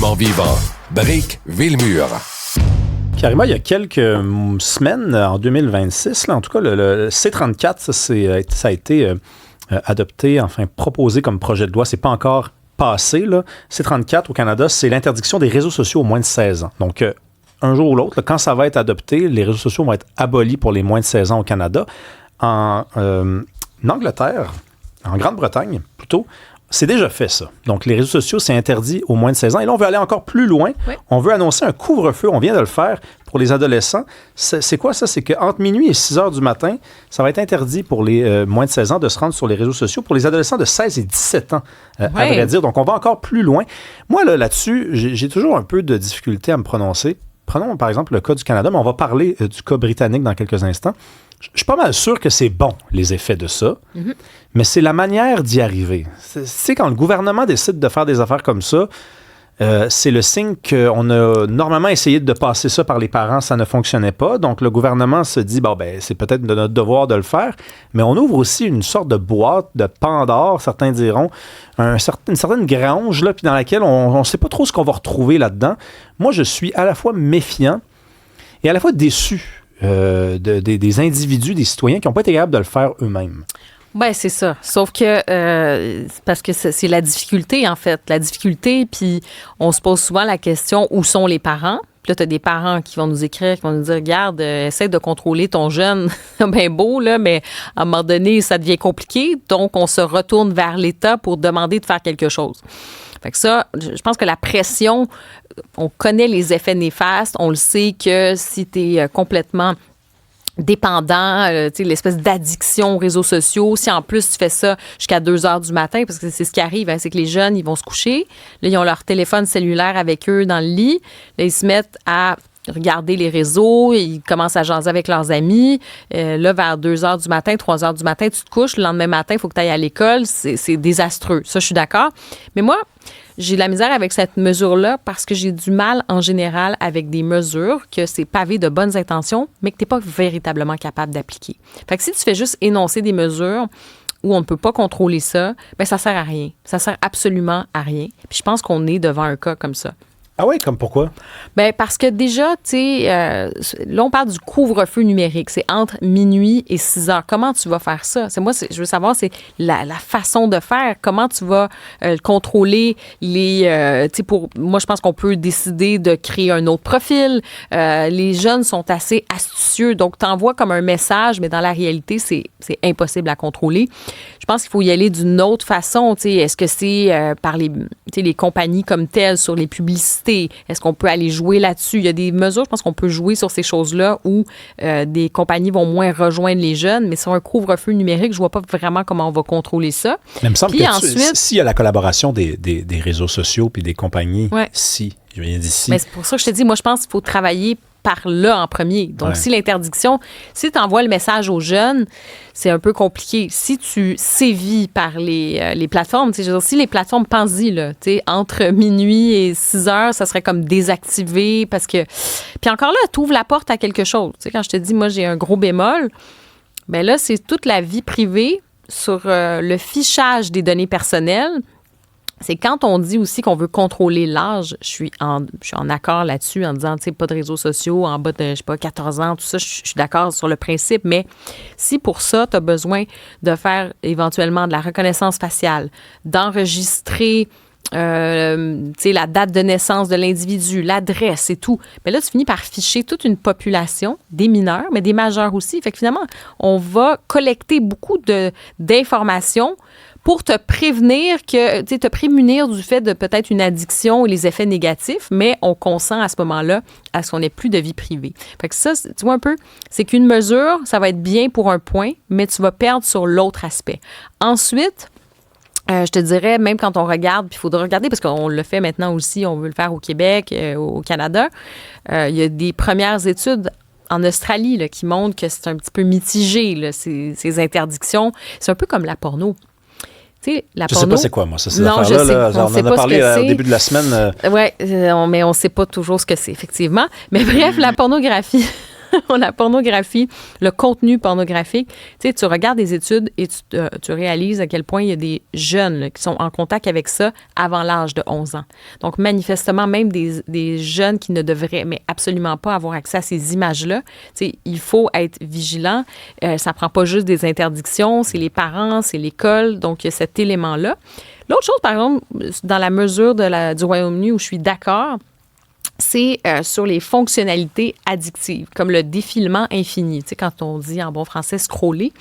politiquement vivant. Brique Villemur. Karima, il y a quelques semaines, en 2026, là, en tout cas, le C-34, ça a été adopté, enfin proposé comme projet de loi. C'est pas encore passé. Là. C-34 au Canada, c'est l'interdiction des réseaux sociaux aux moins de 16 ans. Donc, un jour ou l'autre, là, quand ça va être adopté, les réseaux sociaux vont être abolis pour les moins de 16 ans au Canada. En Angleterre, en Grande-Bretagne plutôt, c'est déjà fait, ça. Donc, les réseaux sociaux, c'est interdit aux moins de 16 ans. Et là, on veut aller encore plus loin. Oui. On veut annoncer un couvre-feu. On vient de le faire pour les adolescents. C'est quoi ça? C'est qu'entre minuit et 6 heures du matin, ça va être interdit pour les moins de 16 ans de se rendre sur les réseaux sociaux. Pour les adolescents de 16 et 17 ans, à vrai dire. Donc, on va encore plus loin. Moi, là-dessus, j'ai toujours un peu de difficulté à me prononcer. Prenons, par exemple, le cas du Canada, mais on va parler du cas britannique dans quelques instants. Je suis pas mal sûr que c'est bon, les effets de ça, mais c'est la manière d'y arriver. C'est quand le gouvernement décide de faire des affaires comme ça, c'est le signe qu'on a normalement essayé de passer ça par les parents, ça ne fonctionnait pas. Donc, le gouvernement se dit, c'est peut-être de notre devoir de le faire, mais on ouvre aussi une sorte de boîte de Pandore, certains diront, une certaine grange, là, puis dans laquelle on ne sait pas trop ce qu'on va retrouver là-dedans. Moi, je suis à la fois méfiant et à la fois déçu. Des individus, des citoyens qui n'ont pas été capables de le faire eux-mêmes. Ben c'est ça. Sauf que parce que c'est la difficulté, en fait. La difficulté, puis on se pose souvent la question, où sont les parents? Puis là, tu as des parents qui vont nous écrire, qui vont nous dire, regarde, essaie de contrôler ton jeune. C'est bien beau, là, mais à un moment donné, ça devient compliqué. Donc, on se retourne vers l'État pour demander de faire quelque chose. Fait que ça, je pense que la pression, on connaît les effets néfastes. On le sait que si tu es complètement dépendant, l'espèce d'addiction aux réseaux sociaux, si en plus tu fais ça jusqu'à 2 heures du matin, parce que c'est ce qui arrive, hein, c'est que les jeunes, ils vont se coucher. Là, ils ont leur téléphone cellulaire avec eux dans le lit. Là, ils se mettent à regarder les réseaux, ils commencent à jaser avec leurs amis. Là, vers 2 heures du matin, 3 heures du matin, tu te couches. Le lendemain matin, il faut que tu ailles à l'école. C'est désastreux. Ça, je suis d'accord. Mais moi, j'ai de la misère avec cette mesure-là parce que j'ai du mal, en général, avec des mesures que c'est pavé de bonnes intentions, mais que tu n'es pas véritablement capable d'appliquer. Fait que si tu fais juste énoncer des mesures où on ne peut pas contrôler ça, bien, ça sert à rien. Ça sert absolument à rien. Puis je pense qu'on est devant un cas comme ça. Ah oui, comme pourquoi? Bien, parce que déjà, tu sais, là, on parle du couvre-feu numérique. C'est entre minuit et 6 heures. Comment tu vas faire ça? Je veux savoir, c'est la façon de faire. Comment tu vas contrôler les... tu sais, moi, je pense qu'on peut décider de créer un autre profil. Les jeunes sont assez astucieux. Donc, tu envoies comme un message, mais dans la réalité, c'est impossible à contrôler. Je pense qu'il faut y aller d'une autre façon. Tu sais, est-ce que c'est par les compagnies comme telles, sur les publicités? Est-ce qu'on peut aller jouer là-dessus? Il y a des mesures, je pense qu'on peut jouer sur ces choses-là où des compagnies vont moins rejoindre les jeunes, mais sur un couvre-feu numérique, je vois pas vraiment comment on va contrôler ça. Mais il me semble s'il y a la collaboration des réseaux sociaux puis des compagnies, je viens d'ici. Mais c'est pour ça que je te dis, moi, je pense qu'il faut travailler par là en premier. Donc, si l'interdiction, si tu envoies le message aux jeunes, c'est un peu compliqué. Si tu sévis par les plateformes, je veux dire, si les plateformes, pense-y, là, entre minuit et 6 heures, ça serait comme désactivé parce que... Puis encore là, tu ouvres la porte à quelque chose. Quand je te dis, moi, j'ai un gros bémol, bien là, c'est toute la vie privée sur le fichage des données personnelles. C'est quand on dit aussi qu'on veut contrôler l'âge, je suis en accord là-dessus en disant, tu sais, pas de réseaux sociaux en bas de, je sais pas, 14 ans, tout ça, je suis d'accord sur le principe, mais si pour ça, tu as besoin de faire éventuellement de la reconnaissance faciale, d'enregistrer la date de naissance de l'individu, l'adresse et tout. Mais là, tu finis par ficher toute une population, des mineurs, mais des majeurs aussi. Fait que finalement, on va collecter beaucoup d'informations pour te prévenir te prémunir du fait de peut-être une addiction et les effets négatifs, mais on consent à ce moment-là à ce qu'on n'ait plus de vie privée. Fait que ça, tu vois un peu, c'est qu'une mesure, ça va être bien pour un point, mais tu vas perdre sur l'autre aspect. Ensuite, je te dirais, même quand on regarde, puis il faudra regarder, parce qu'on le fait maintenant aussi, on veut le faire au Québec, au Canada, il y a des premières études en Australie là, qui montrent que c'est un petit peu mitigé, là, ces interdictions. C'est un peu comme la porno. La je ne sais pas c'est quoi, moi, ça, ces non, affaires-là. On en a parlé au début de la semaine. Oui, mais on ne sait pas toujours ce que c'est, effectivement. Mais bref, la pornographie... la pornographie, le contenu pornographique. Tu sais, tu regardes des études et tu réalises à quel point il y a des jeunes là, qui sont en contact avec ça avant l'âge de 11 ans. Donc, manifestement, même des jeunes qui ne devraient mais absolument pas avoir accès à ces images-là, tu sais, il faut être vigilant. Ça prend pas juste des interdictions, c'est les parents, c'est l'école. Donc, il y a cet élément-là. L'autre chose, par exemple, dans la mesure du Royaume-Uni où je suis d'accord, c'est sur les fonctionnalités addictives, comme le défilement infini. Tu sais, quand on dit en bon français scroller,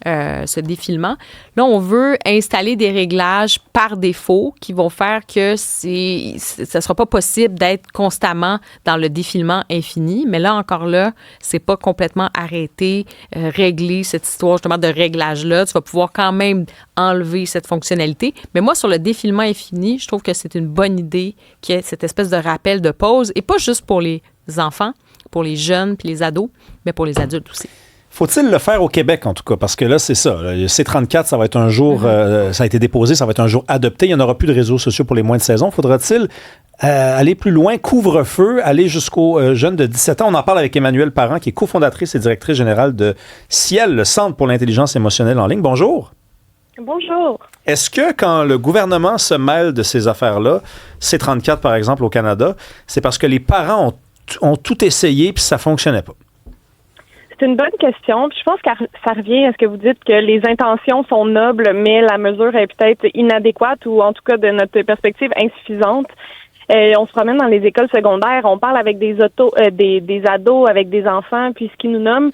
ce défilement. Là, on veut installer des réglages par défaut qui vont faire que ça ne sera pas possible d'être constamment dans le défilement infini. Mais là, encore là, c'est pas complètement arrêté, régler cette histoire justement de réglage-là. Tu vas pouvoir quand même enlever cette fonctionnalité. Mais moi, sur le défilement infini, je trouve que c'est une bonne idée qu'il y ait cette espèce de rappel de pause, et pas juste pour les enfants, pour les jeunes puis les ados, mais pour les adultes aussi. Faut-il le faire au Québec, en tout cas? Parce que là, c'est ça. Le C34, ça va être un jour, ça a été déposé, ça va être un jour adopté. Il n'y en aura plus de réseaux sociaux pour les moins de 16 ans. Faudra-t-il aller plus loin, couvre-feu, aller jusqu'aux jeunes de 17 ans? On en parle avec Emmanuelle Parent, qui est cofondatrice et directrice générale de Ciel, le Centre pour l'intelligence émotionnelle en ligne. Bonjour. Bonjour. Est-ce que quand le gouvernement se mêle de ces affaires-là, C34 par exemple au Canada, c'est parce que les parents ont tout essayé puis ça fonctionnait pas? C'est une bonne question. Puis je pense que ça revient à ce que vous dites, que les intentions sont nobles, mais la mesure est peut-être inadéquate ou en tout cas de notre perspective insuffisante. On se promène dans les écoles secondaires, on parle avec des ados, avec des enfants, puis ce qu'ils nous nomment,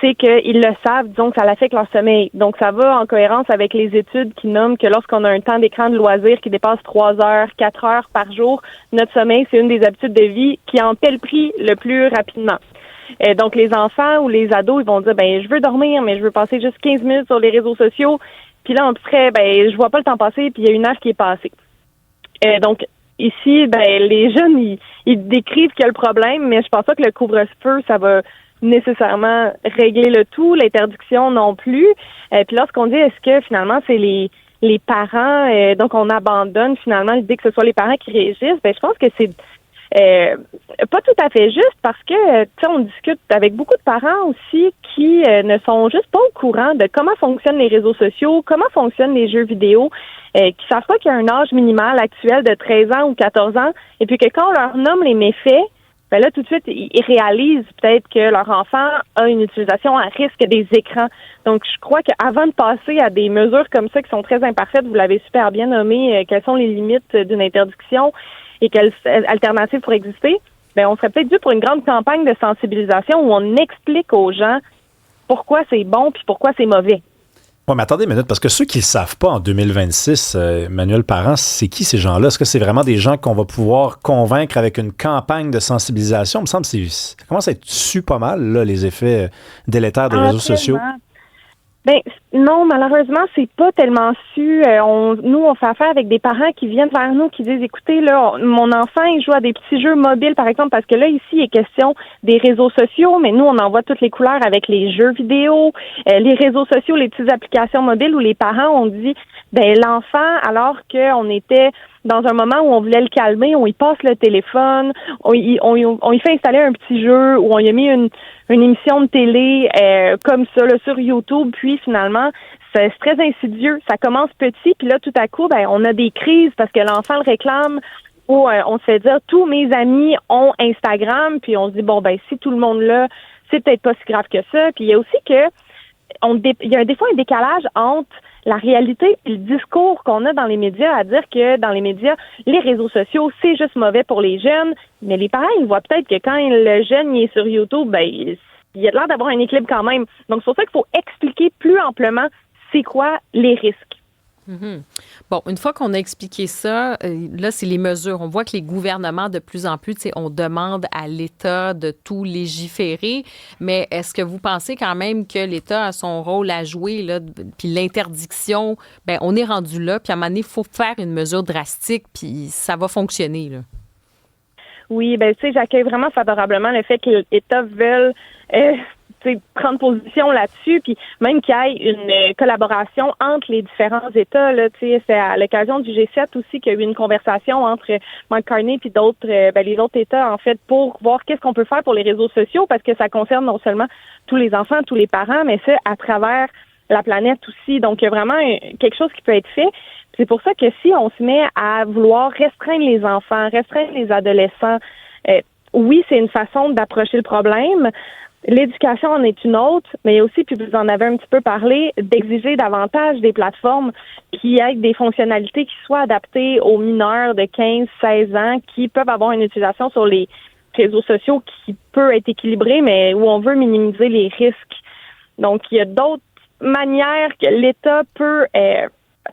c'est qu'ils le savent, disons que ça l'affecte leur sommeil. Donc, ça va en cohérence avec les études qui nomment que lorsqu'on a un temps d'écran de loisir qui dépasse 3 heures, 4 heures par jour, notre sommeil, c'est une des habitudes de vie qui en paie le prix le plus rapidement. Donc, les enfants ou les ados, ils vont dire, je veux dormir, mais je veux passer juste 15 minutes sur les réseaux sociaux. Puis là, on serait, je vois pas le temps passer, puis il y a une heure qui est passée. Donc, ici, les jeunes, ils décrivent qu'il y a le problème, mais je pense pas que le couvre-feu, ça va nécessairement régler le tout, l'interdiction non plus. Puis lorsqu'on dit, est-ce que finalement, c'est les parents, donc on abandonne finalement l'idée que ce soit les parents qui réagissent, je pense que c'est pas tout à fait juste parce que, tu sais, on discute avec beaucoup de parents aussi qui ne sont juste pas au courant de comment fonctionnent les réseaux sociaux, comment fonctionnent les jeux vidéo, qui savent pas qu'il y a un âge minimal actuel de 13 ans ou 14 ans, et puis que quand on leur nomme les méfaits, là, tout de suite, ils réalisent peut-être que leur enfant a une utilisation à risque des écrans. Donc, je crois qu'avant de passer à des mesures comme ça qui sont très imparfaites, vous l'avez super bien nommé, quelles sont les limites d'une interdiction et quelles alternatives pourraient exister, on serait peut-être dû pour une grande campagne de sensibilisation où on explique aux gens pourquoi c'est bon puis pourquoi c'est mauvais. Oui, mais attendez une minute, parce que ceux qui ne le savent pas en 2026, Emmanuelle Parent, c'est qui ces gens-là? Est-ce que c'est vraiment des gens qu'on va pouvoir convaincre avec une campagne de sensibilisation? Il me semble que ça commence à être su pas mal, là, les effets délétères des réseaux sociaux. Non, malheureusement, c'est pas tellement su. Nous, on fait affaire avec des parents qui viennent vers nous, qui disent, écoutez, là, mon enfant, il joue à des petits jeux mobiles, par exemple, parce que là, ici, il est question des réseaux sociaux, mais nous, on en voit toutes les couleurs avec les jeux vidéo, les réseaux sociaux, les petites applications mobiles où les parents ont dit, l'enfant, alors qu'on était dans un moment où on voulait le calmer, on y passe le téléphone, on y fait installer un petit jeu, ou on y a mis une émission de télé comme ça là, sur YouTube, puis finalement, c'est très insidieux. Ça commence petit, puis là, tout à coup, on a des crises parce que l'enfant le réclame, ou on se fait dire, tous mes amis ont Instagram, puis on se dit, si tout le monde l'a, c'est peut-être pas si grave que ça. Puis il y a aussi que il y a des fois un décalage entre la réalité et le discours qu'on a dans les médias, à dire que dans les médias, les réseaux sociaux, c'est juste mauvais pour les jeunes, mais les parents, ils voient peut-être que quand le jeune il est sur YouTube, il y a l'air d'avoir un équilibre quand même. Donc, c'est pour ça qu'il faut expliquer plus amplement c'est quoi les risques. Mm-hmm. Bon, une fois qu'on a expliqué ça, là, c'est les mesures. On voit que les gouvernements, de plus en plus, on demande à l'État de tout légiférer, mais est-ce que vous pensez quand même que l'État a son rôle à jouer, là, puis l'interdiction, on est rendu là, puis à un moment donné, il faut faire une mesure drastique, puis ça va fonctionner, là. Oui, j'accueille vraiment favorablement le fait que l'État veuille prendre position là-dessus, puis même qu'il y ait une collaboration entre les différents États. Là, c'est à l'occasion du G7 aussi qu'il y a eu une conversation entre Mark Carney puis d'autres, les autres États, en fait, pour voir qu'est-ce qu'on peut faire pour les réseaux sociaux, parce que ça concerne non seulement tous les enfants, tous les parents, mais ça à travers la planète aussi. Donc, il y a vraiment quelque chose qui peut être fait. C'est pour ça que si on se met à vouloir restreindre les enfants, restreindre les adolescents, oui, c'est une façon d'approcher le problème. L'éducation en est une autre, mais il y a aussi, puis vous en avez un petit peu parlé, d'exiger davantage des plateformes qui aient des fonctionnalités qui soient adaptées aux mineurs de 15-16 ans qui peuvent avoir une utilisation sur les réseaux sociaux qui peut être équilibrée, mais où on veut minimiser les risques. Donc, il y a d'autres manières que l'État peut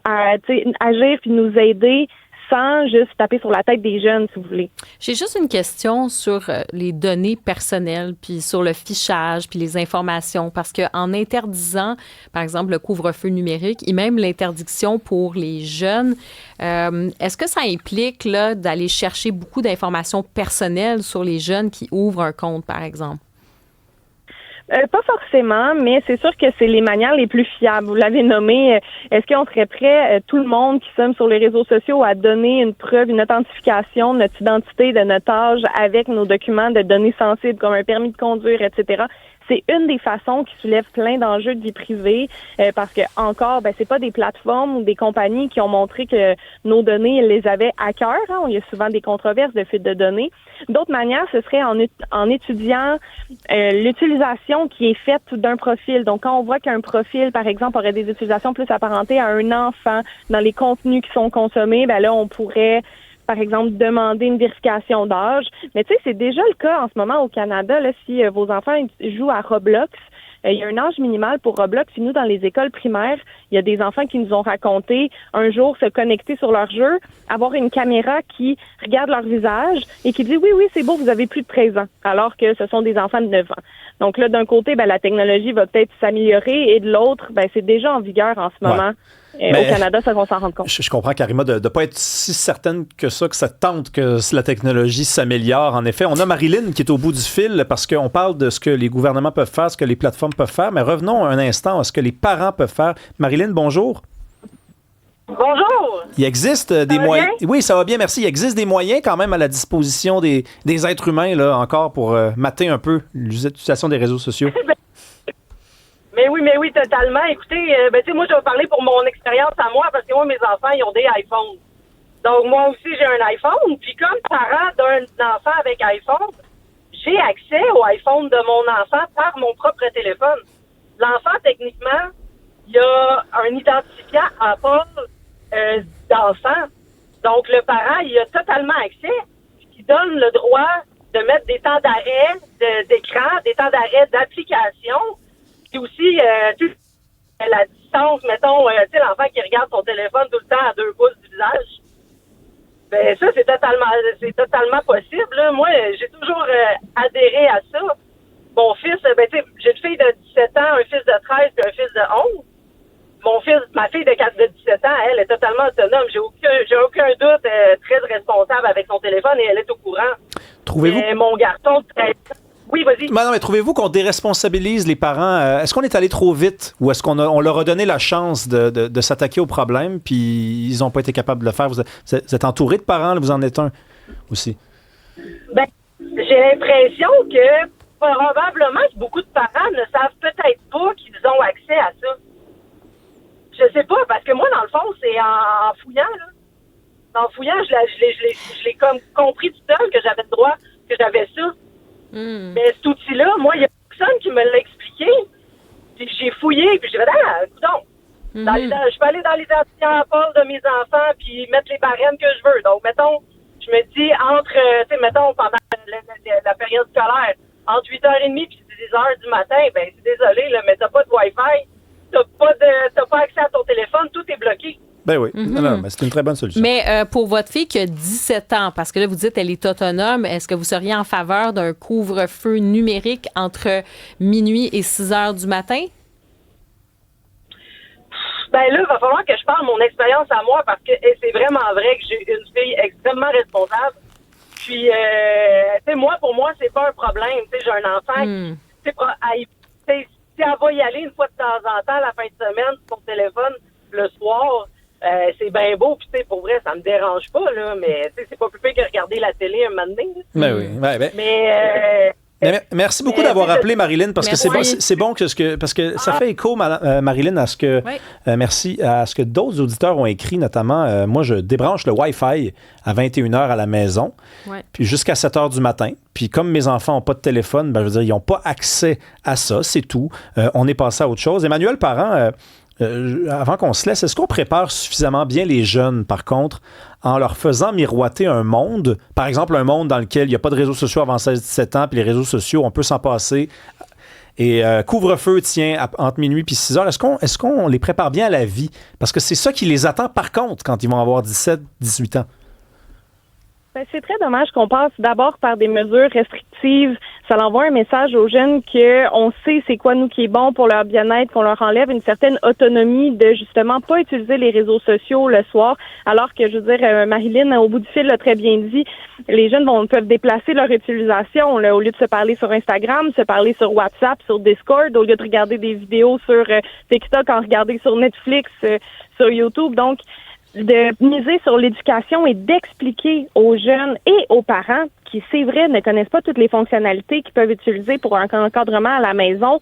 agir puis nous aider sans juste taper sur la tête des jeunes, si vous voulez. J'ai juste une question sur les données personnelles, puis sur le fichage, puis les informations, parce qu'en interdisant, par exemple, le couvre-feu numérique et même l'interdiction pour les jeunes, est-ce que ça implique là, d'aller chercher beaucoup d'informations personnelles sur les jeunes qui ouvrent un compte, par exemple? Pas forcément, mais c'est sûr que c'est les manières les plus fiables. Vous l'avez nommé. Est-ce qu'on serait prêt, tout le monde qui sommes sur les réseaux sociaux, à donner une preuve, une authentification de notre identité, de notre âge avec nos documents de données sensibles comme un permis de conduire, etc.? C'est une des façons qui soulève plein d'enjeux de vie privée parce que encore, c'est pas des plateformes ou des compagnies qui ont montré que nos données, elles les avaient à cœur. Hein. Il y a souvent des controverses de fuite de données. D'autres manières, ce serait en étudiant l'utilisation qui est faite d'un profil. Donc, quand on voit qu'un profil, par exemple, aurait des utilisations plus apparentées à un enfant dans les contenus qui sont consommés, là, on pourrait par exemple, demander une vérification d'âge. Mais tu sais, c'est déjà le cas en ce moment au Canada. Là, si vos enfants jouent à Roblox, il y a un âge minimal pour Roblox. Puis nous, dans les écoles primaires, il y a des enfants qui nous ont raconté un jour se connecter sur leur jeu, avoir une caméra qui regarde leur visage et qui dit « Oui, c'est beau, vous avez plus de 13 ans », alors que ce sont des enfants de 9 ans. Donc là, d'un côté, la technologie va peut-être s'améliorer et de l'autre, c'est déjà en vigueur en ce moment. Au Canada, ça qu'on s'en rende compte. Je comprends, Karima, de ne pas être si certaine que ça tente que la technologie s'améliore. En effet, on a Marilyn qui est au bout du fil parce qu'on parle de ce que les gouvernements peuvent faire, ce que les plateformes peuvent faire, mais revenons un instant à ce que les parents peuvent faire. Marilyn, bonjour. Bonjour. Il existe des moyens. Oui, ça va bien, merci. Il existe des moyens quand même à la disposition des êtres humains, là, encore pour mater un peu l'utilisation des réseaux sociaux. Mais oui, totalement. Écoutez, moi, je vais parler pour mon expérience à moi, parce que moi, mes enfants, ils ont des iPhones. Donc, moi aussi, j'ai un iPhone. Puis, comme parent d'un enfant avec iPhone, j'ai accès au iPhone de mon enfant par mon propre téléphone. L'enfant, techniquement, il y a un identifiant Apple d'enfant. Donc, le parent, il a totalement accès, ce qui donne le droit de mettre des temps d'arrêt d'écran, des temps d'arrêt d'application. Puis aussi, la distance, mettons, l'enfant qui regarde son téléphone tout le temps à 2 pouces du visage. Ben ça, c'est totalement possible. Là. Moi, j'ai toujours adhéré à ça. Mon fils, j'ai une fille de 17 ans, un fils de 13 puis un fils de 11. Ma fille de 17 ans, elle est totalement autonome. J'ai aucun doute, très responsable avec son téléphone et elle est au courant. Trouvez-vous? Mon garçon de 13 ans. Oui, vas-y. Non, mais trouvez-vous qu'on déresponsabilise les parents? Est-ce qu'on est allé trop vite ou est-ce qu'on leur a donné la chance de s'attaquer au problème puis ils n'ont pas été capables de le faire? Vous êtes entouré de parents, là, vous en êtes un aussi. J'ai l'impression que probablement que beaucoup de parents ne savent peut-être pas qu'ils ont accès à ça. Je sais pas, parce que moi, dans le fond, c'est en fouillant, là. En fouillant, je l'ai comme compris tout seul que j'avais le droit, que j'avais ça. Mais cet outil-là, moi, il y a personne qui me l'a expliqué. Puis j'ai fouillé, puis j'ai fait, coudonc. Je peux aller dans les identifiants Apple de mes enfants, puis mettre les barèmes que je veux. Donc, mettons, je me dis, mettons, pendant la période scolaire, entre 8h30 et 10h du matin, c'est désolé, là, mais t'as pas de Wi-Fi, t'as pas accès à ton téléphone, tout est bloqué. Ben oui, non, mais c'est une très bonne solution. Mais pour votre fille qui a 17 ans, parce que là, vous dites qu'elle est autonome, est-ce que vous seriez en faveur d'un couvre-feu numérique entre minuit et 6 heures du matin? Là, il va falloir que je parle de mon expérience à moi parce que c'est vraiment vrai que j'ai une fille extrêmement responsable. Puis, pour moi, c'est pas un problème. J'ai un enfant qui, si elle va y aller une fois de temps en temps, la fin de semaine, sur son téléphone, le soir, c'est bien beau, puis pour vrai, ça me dérange pas, là, mais c'est pas plus pire que regarder la télé un moment donné. Ben oui. Mais merci beaucoup d'avoir appelé, Marilyn, parce que c'est bon parce que ça fait écho, Marilyn, à ce que merci à ce que d'autres auditeurs ont écrit, notamment moi je débranche le Wi-Fi à 21h à la maison, puis jusqu'à 7h du matin. Puis comme mes enfants n'ont pas de téléphone, ben, je veux dire, ils n'ont pas accès à ça, c'est tout. On est passé à autre chose. Emmanuel Parent, avant qu'on se laisse, est-ce qu'on prépare suffisamment bien les jeunes, par contre, en leur faisant miroiter un monde, par exemple un monde dans lequel il n'y a pas de réseaux sociaux avant 16-17 ans, puis les réseaux sociaux, on peut s'en passer, et couvre-feu, tiens, entre minuit puis 6 heures, est-ce qu'on les prépare bien à la vie? Parce que c'est ça qui les attend, par contre, quand ils vont avoir 17-18 ans. Ben, c'est très dommage qu'on passe d'abord par des mesures restrictives. Ça envoie un message aux jeunes qu'on sait c'est quoi nous qui est bon pour leur bien-être, qu'on leur enlève une certaine autonomie de justement pas utiliser les réseaux sociaux le soir, alors que, je veux dire, Marilyn, au bout du fil, l'a très bien dit, les jeunes peuvent déplacer leur utilisation là, au lieu de se parler sur Instagram, se parler sur WhatsApp, sur Discord, au lieu de regarder des vidéos sur TikTok, en regarder sur Netflix, sur YouTube. Donc, de miser sur l'éducation et d'expliquer aux jeunes et aux parents qui, c'est vrai, ne connaissent pas toutes les fonctionnalités qu'ils peuvent utiliser pour un encadrement à la maison.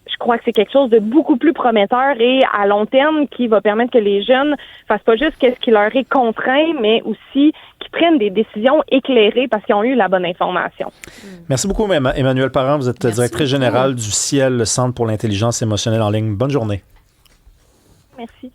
Je crois que c'est quelque chose de beaucoup plus prometteur et à long terme qui va permettre que les jeunes fassent pas juste ce qui leur est contraint, mais aussi qu'ils prennent des décisions éclairées parce qu'ils ont eu la bonne information. Merci beaucoup, Emmanuel Parent. Vous êtes directrice générale du CIEL, le Centre pour l'intelligence émotionnelle en ligne. Bonne journée. Merci.